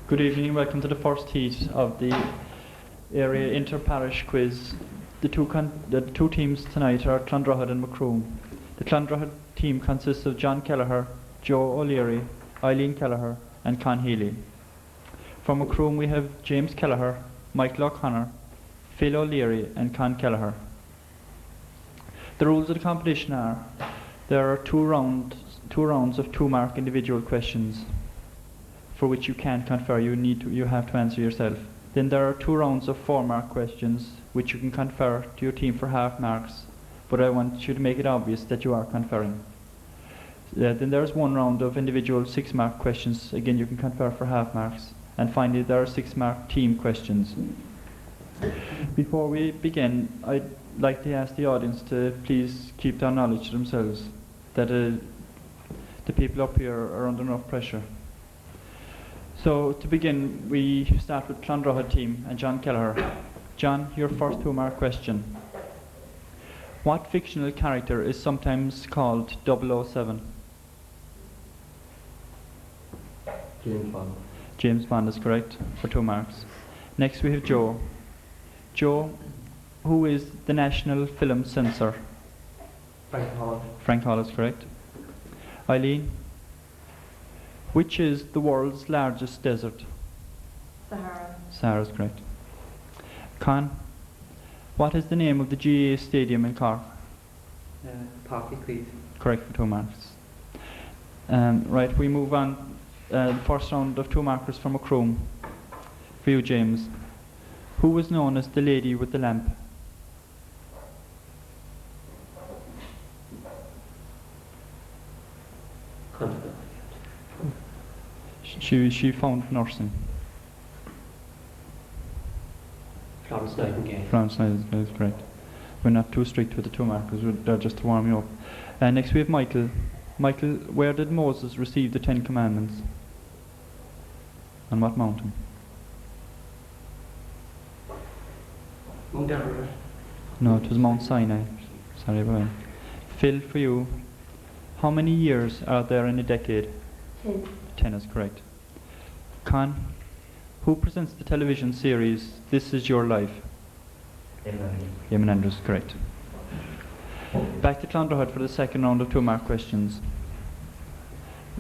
Good evening and welcome to the first heat of the area inter-parish quiz. The two teams tonight are Clondrohid and Macroom. The Clondrohid team consists of John Kelleher, Joe O'Leary, Eileen Kelleher and Con Healy. For Macroom we have James Kelleher, Michael O'Connor, Phil O'Leary and Con Kelleher. The rules of the competition are: there are two rounds of 2-mark individual questions for which you can't confer, you have to answer yourself. Then there are 2 rounds of 4-mark questions which you can confer to your team for half marks, but I want you to make it obvious that you are conferring. Then there's 1 round of individual 6-mark questions, again you can confer for half marks. And finally there are 6-mark team questions. Before we begin, I'd like to ask the audience to please keep their knowledge to themselves, that the people up here are under enough pressure. So to begin, we start with Clondrohid team and John Kelleher. John, your first 2-mark question. What fictional character is sometimes called 007? James Bond. James Bond is correct, for 2 marks. Next we have Joe. Joe, who is the national film censor? Frank Hall. Frank Hall is correct. Eileen, which is the world's largest desert? Sahara. Sahara is correct. Con, what is the name of the GAA stadium in Cork? Parish Quiz. Correct, for 2 marks. Right, we move on. The first round of 2 markers from Macroom. For you, James. Who was known as the lady with the lamp? She found nursing. Florence Nightingale. Florence Nightingale is correct. We're not too strict with the 2 markers, they're just to warm you up. Next we have Michael. Michael, where did Moses receive the 10 Commandments? On what mountain? Mount Everest. No, it was Mount Sinai. Sorry about that. Phil, for you, how many years are there in a decade? 10. 10 is correct. Con, who presents the television series This Is Your Life? Eamon Andrews, correct. Back to Clondrohid for the second round of 2-mark questions.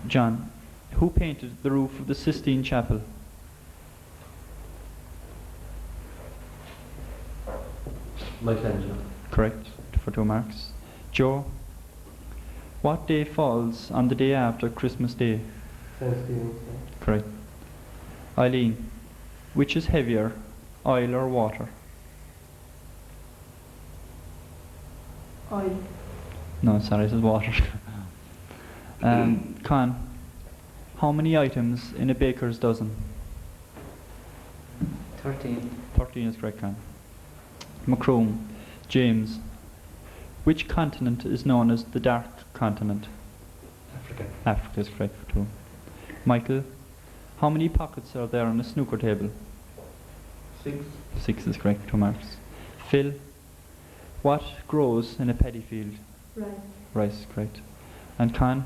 John, who painted the roof of the Sistine Chapel? Michelangelo. Correct, for 2 marks. Joe, what day falls on the day after Christmas Day? Thanksgiving. Correct. Eileen, which is heavier, oil or water? Oil. No, sorry, it is water. Con, how many items in a baker's dozen? 13. 13 is correct, Con. Macroom, James, which continent is known as the Dark Continent? Africa. Africa is correct for 2. Michael, how many pockets are there on a snooker table? 6. 6 is correct, 2 marks. Phil, what grows in a paddy field? Rice. Rice is correct. And Con,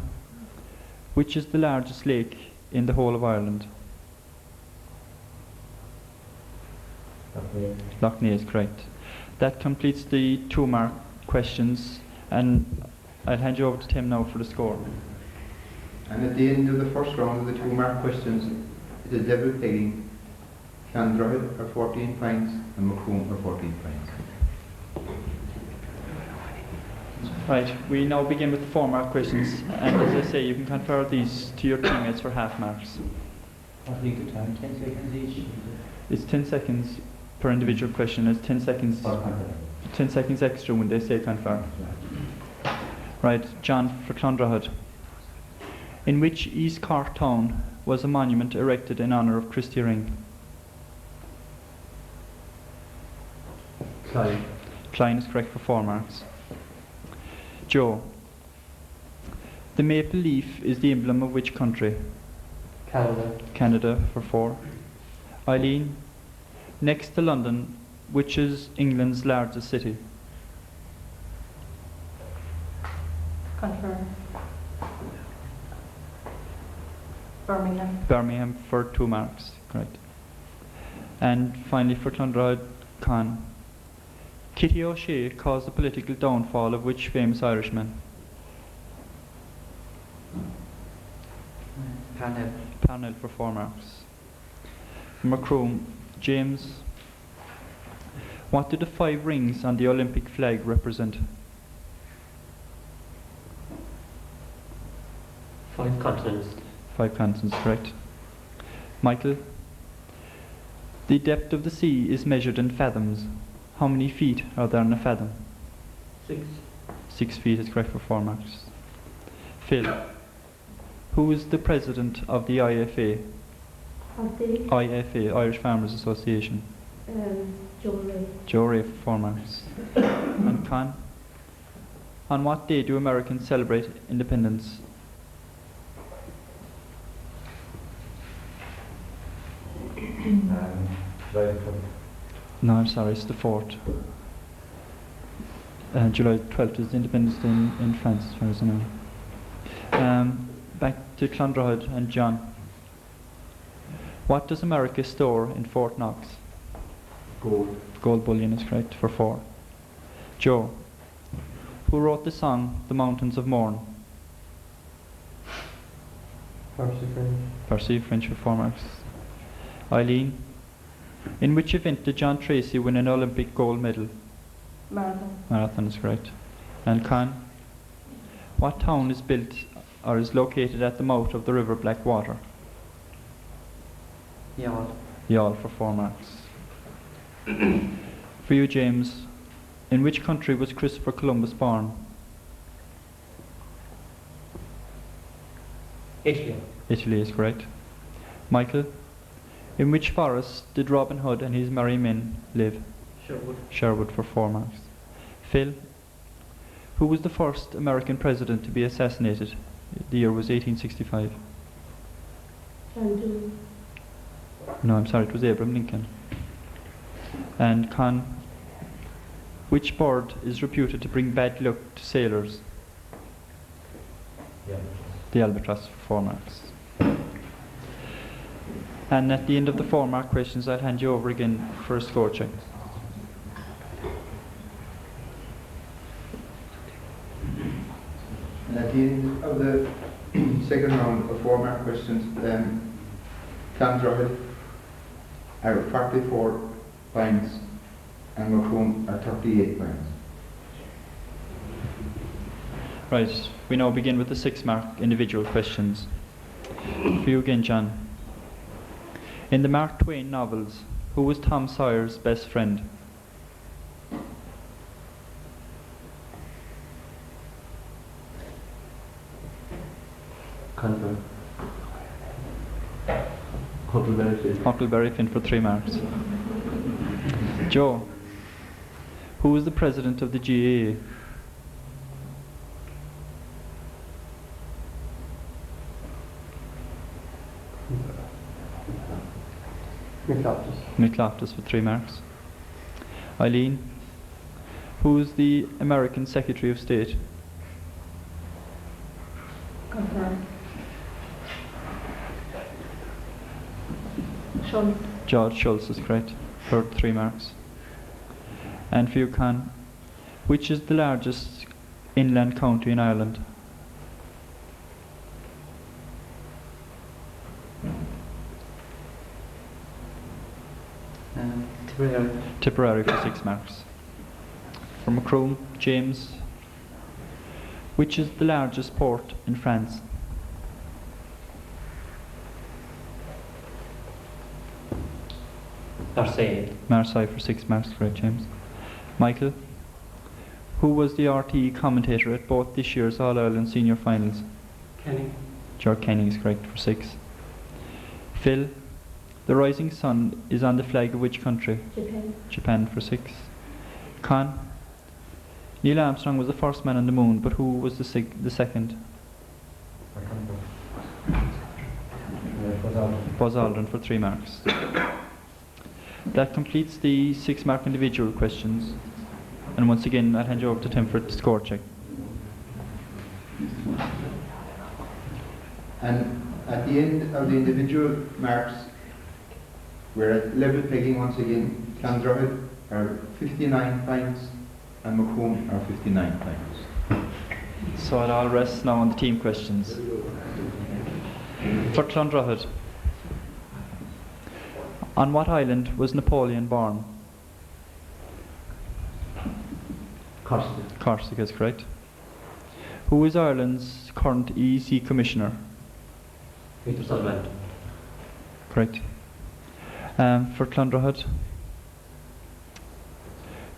which is the largest lake in the whole of Ireland? Lough Neagh is correct. That completes the 2-mark questions, and I'll hand you over to Tim now for the score. And at the end of the first round of the 2-mark questions, it is level pegging. Clondrohid are 14 points and Macroom are 14 points. Right, we now begin with the 4-mark questions, and as I say, you can confer these to your teammates for half marks. What do you think the time? 10 seconds each? It's 10 seconds per individual question. It's 10 seconds, 10 seconds extra when they say confer. Right, John for Clondrohid. In which East Cork town was a monument erected in honour of Christy Ring? Clyde. Klein is correct for 4 marks. Joe, the maple leaf is the emblem of which country? Canada. Canada for 4. Eileen, next to London, which is England's largest city? Confirm. Birmingham. Birmingham for 2 marks. Correct. And finally for Clondrad, Con. Kitty O'Shea caused the political downfall of which famous Irishman? Parnell. Parnell for 4 marks. Macroom, James. What do the 5 rings on the Olympic flag represent? 5 continents. 5 continents, correct. Michael. The depth of the sea is measured in fathoms. How many feet are there in a fathom? 6. 6 feet is correct for 4 marks. Phil. Who is the president of the IFA? Of the IFA, Irish Farmers Association. Joe Ray. Joe Ray for 4 marks. And Con. On what day do Americans celebrate independence? July No, I'm sorry, it's the 4th. July 12th is the Independence Day in France, as far as I know. Back to Clondrahad and John. What does America store in Fort Knox? Gold. Gold bullion is correct for 4. Joe. Who wrote the song The Mountains of Mourne? Percy French. Percy, French for 4 marks. Eileen. In which event did John Tracy win an Olympic gold medal? Marathon. Marathon is correct. And Con. What town is built or is located at the mouth of the river Blackwater? Yard. Youghal for 4 marks. For you, James. In which country was Christopher Columbus born? Italy. Italy is correct. Michael. In which forest did Robin Hood and his merry men live? Sherwood. Sherwood for 4 marks. Phil. Who was the first American president to be assassinated? The year was 1865. John Dewey. No, I'm sorry, it was Abraham Lincoln. And Con. Which bird is reputed to bring bad luck to sailors? Yeah. The albatross for 4 marks. And at the end of the 4 mark questions, I'll hand you over again for a score check. And at the end of the second round of 4 mark questions, Clondrahad are 44 points and Macroom are 38 points. Right, we now begin with the 6 mark individual questions. For you again, John. In the Mark Twain novels, who was Tom Sawyer's best friend? Convert. Huckleberry Finn. Huckleberry Finn for 3 marks. Joe. Who was the president of the GAA? Mick Loftus for 3 marks. Eileen. Who is the American Secretary of State? Confirm. Schultz. George Shultz is correct for 3 marks. And for you, Con. Which is the largest inland county in Ireland? Tipperary. Tipperary for 6 marks. For Macroom, James. Which is the largest port in France? Marseille. Marseille for 6 marks, correct, James. Michael. Who was the RTE commentator at both this year's All-Ireland Senior Finals? Kenny. George Kenny is correct for 6. Phil. The rising sun is on the flag of which country? Japan. Japan for 6. Con. Neil Armstrong was the first man on the moon, but who was the second? Buzz Aldrin for 3 marks. That completes the 6 mark individual questions. And once again, I'll hand you over to Tim for the score check. And at the end of the individual marks, We're at level pegging once again. Clondrohid are 59 points and Macomb are 59 points. So it all rests now on the team questions. For Clondrohid, on what island was Napoleon born? Corsica. Corsica is correct. Who is Ireland's current EEC Commissioner? Peter Sutherland. Correct. For Clondrohid,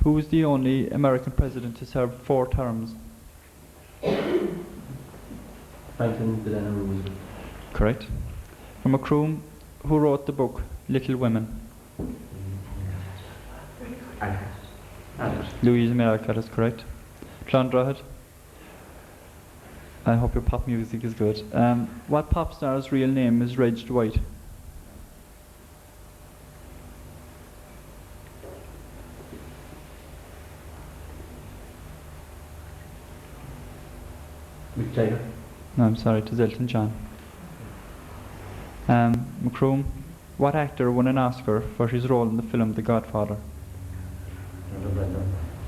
who is the only American president to serve 4 terms? Franklin Delano Roosevelt. Correct. For Macroom, who wrote the book Little Women? Albert. Louisa May Alcott is correct. Clondrohid, I hope your pop music is good. What pop star's real name is Reg Dwight? Mick Jagger. No, I'm sorry, it is Elton John. Macroom, what actor won an Oscar for his role in the film The Godfather? Marlon Brando.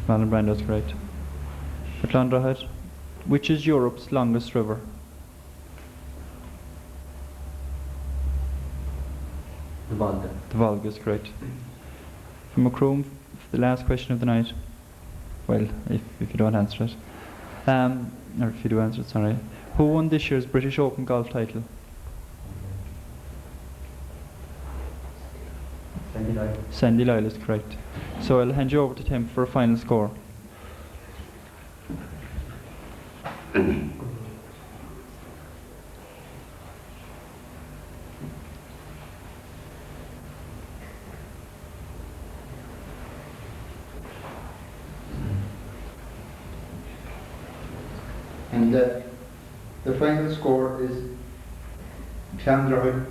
Marlon Brando is correct. For Clondrohid, which is Europe's longest river? The Volga. The Volga is correct. For Macroom, the last question of the night. Well, if you don't answer it. Or if you do answer it, sorry. Who won this year's British Open golf title? Sandy Lyle. Sandy Lyle is correct. So I'll hand you over to Tim for a final score. And the final score is Clondrohid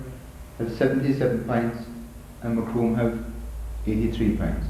have 77 points and Macomb have 83 points.